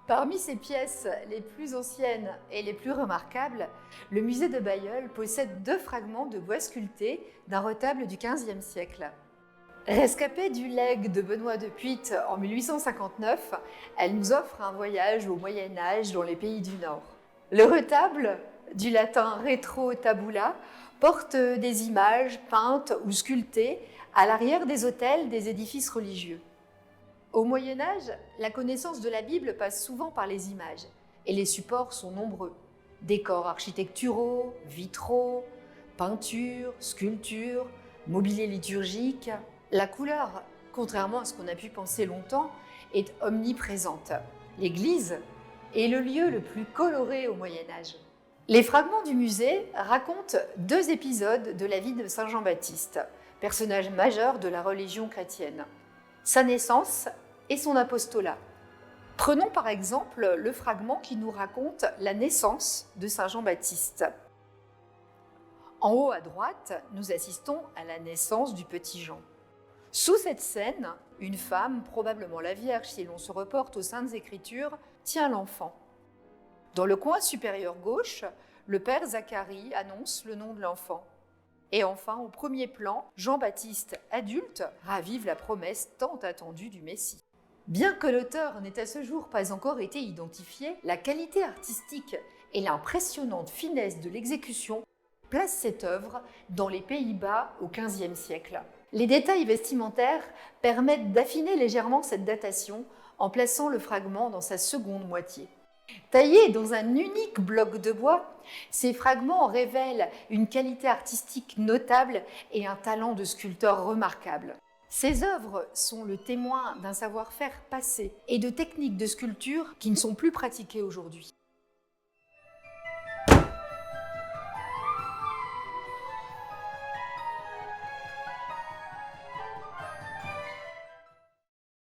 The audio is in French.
Parmi ses pièces les plus anciennes et les plus remarquables, le musée de Bailleul possède 2 fragments de bois sculptés d'un retable du XVe siècle. Rescapée du legs de Benoît de Puite en 1859, elle nous offre un voyage au Moyen-Âge dans les pays du Nord. Le retable, du latin retro tabula, porte des images peintes ou sculptées à l'arrière des autels des édifices religieux. Au Moyen-Âge, la connaissance de la Bible passe souvent par les images, et les supports sont nombreux. Décors architecturaux, vitraux, peintures, sculptures, mobilier liturgique. La couleur, contrairement à ce qu'on a pu penser longtemps, est omniprésente. L'Église est le lieu le plus coloré au Moyen-Âge. Les fragments du musée racontent 2 épisodes de la vie de Saint Jean-Baptiste, personnage majeur de la religion chrétienne. Sa naissance et son apostolat. Prenons par exemple le fragment qui nous raconte la naissance de Saint Jean-Baptiste. En haut à droite, nous assistons à la naissance du petit Jean. Sous cette scène, une femme, probablement la Vierge si l'on se reporte aux Saintes Écritures, tient l'enfant. Dans le coin supérieur gauche, le père Zacharie annonce le nom de l'enfant. Et enfin, au premier plan, Jean-Baptiste, adulte, ravive la promesse tant attendue du Messie. Bien que l'auteur n'ait à ce jour pas encore été identifié, la qualité artistique et l'impressionnante finesse de l'exécution placent cette œuvre dans les Pays-Bas au XVe siècle. Les détails vestimentaires permettent d'affiner légèrement cette datation en plaçant le fragment dans sa seconde moitié. Taillés dans un unique bloc de bois, ces fragments révèlent une qualité artistique notable et un talent de sculpteur remarquable. Ces œuvres sont le témoin d'un savoir-faire passé et de techniques de sculpture qui ne sont plus pratiquées aujourd'hui.